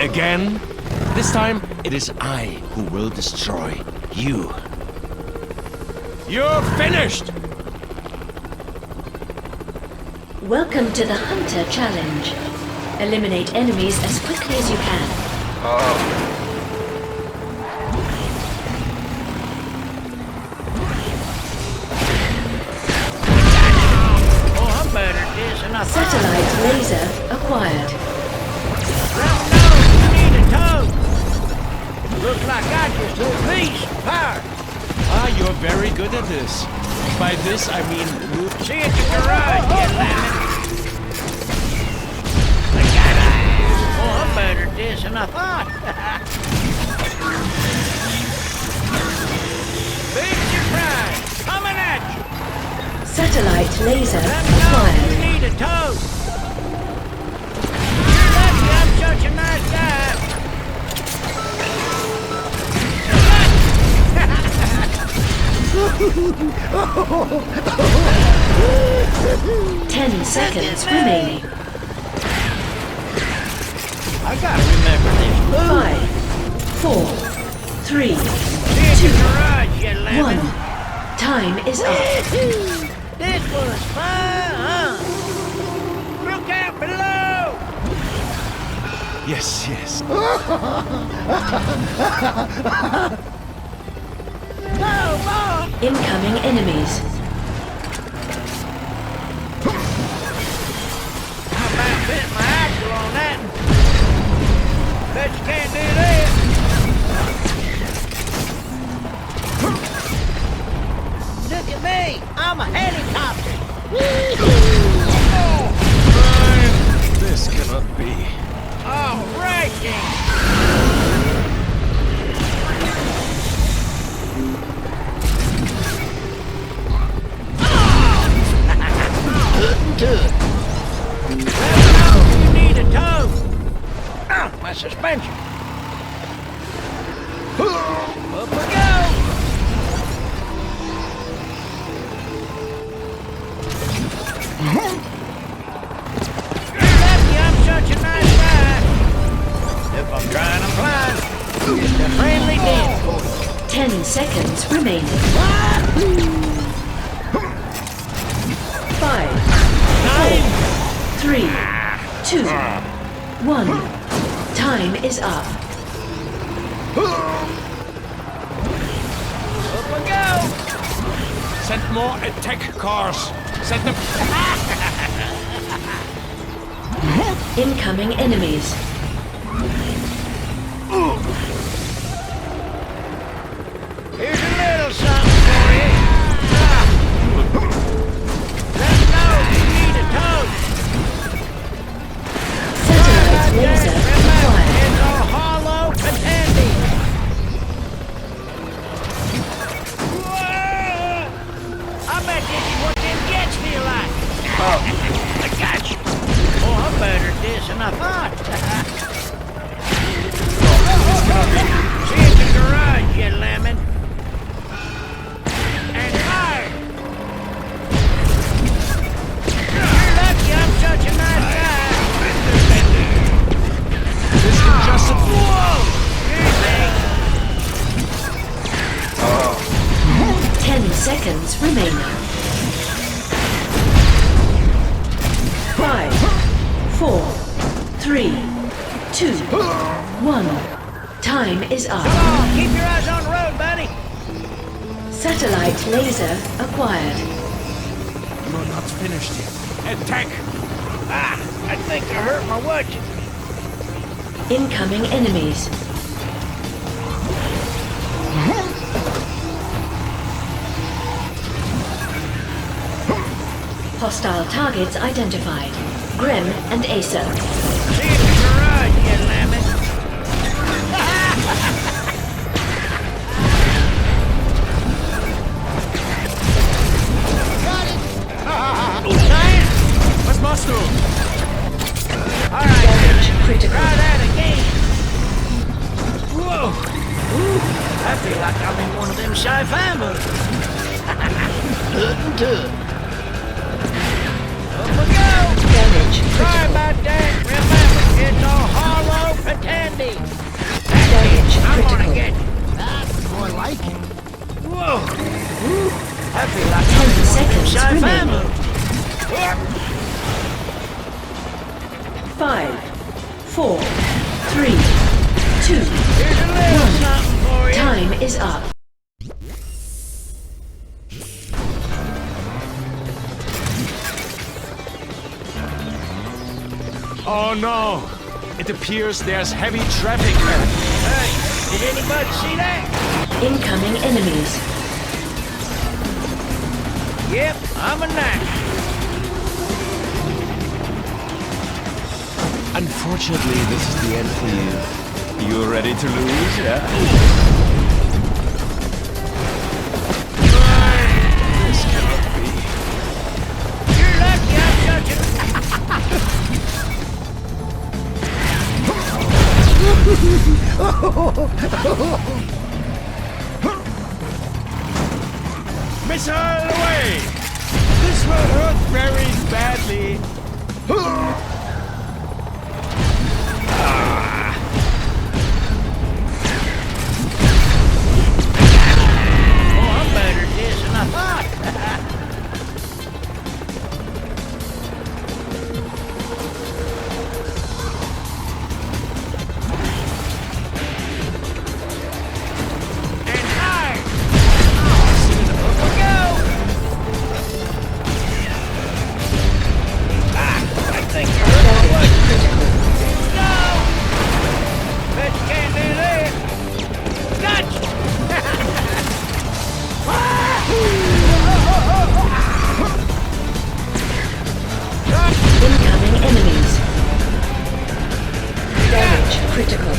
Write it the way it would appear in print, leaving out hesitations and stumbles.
Again? This time, it is I who will destroy you. You're finished! Welcome to the Hunter Challenge. Eliminate enemies as quickly as you can. Satellite laser acquired. You need a tow. Looks like I just unleashed power. Ah, you're very good at this. By this, I mean... See you at the garage, you lemon. I got it. Oh, I'm better at this than I thought. Big surprise. Coming at you. Satellite laser Let me know if acquired. you need a tow. You're lucky I'm such a nice guy. 10 seconds remaining. I gotta remember this move. 5, 4, 3, See you at the garage, you 1. lemon. Time is up. This was fun. Look out below. Yes, yes. Oh, Mom. Incoming enemies. I might bent my axle on that. Bet you can't do that. Look at me. I'm a helicopter. This cannot be. All right, then. Good. Let me know if you need a tow. My suspension. Up we go. You're lucky I'm such a nice guy. If I'm trying, I'm flying. Just a friendly dent for you. 10 seconds remaining. 5, 4, 3, 2, 1. Time is up. Up we go. Send more attack cars. Send them... Incoming enemies. Here's a little something for you. Let me know if you need a tow. Satellite laser acquired. It's all hollow pretending. I bet this is what them jets feel like. I got you. Oh, I'm better at this than I thought. See you at the garage, you lemon. And fire. You're lucky I'm such a nice guy. This can just... Whoa! Here's me. 10 seconds remaining. 5, 4, 3, 2, 1. Time is up. Come on, keep your eyes on the road, buddy. Satellite laser acquired. You're not finished yet. Attack! Ah, I think I hurt my watch. Incoming enemies. Hostile targets identified. Grim and Acer. See you at the garage, you lemon. Got it. Science. Let's muster! All right, Damage critical. try that again. Whoa. Ooh, I feel like I'm in one of them sci-fi movies. Looking good. Up we go. Damage Sorry critical. about that. Remember, it's all hollow pretending. if I remaining. moved. 5, 4, 3, 2, Here's a little something for you. time is up. Oh no! It appears there's heavy traffic. Hey, did anybody see that? Incoming enemies. Yep, I'm a knight. Unfortunately, this is the end for you. You ready to lose? Yeah? This cannot be. You're lucky I'm such a... Missile away! This will hurt very badly. Oh, I'm better at this than I thought. And high! Up we go! I think you're right. No! Bet you can't do this. Gotcha! Incoming enemies. Damage critical.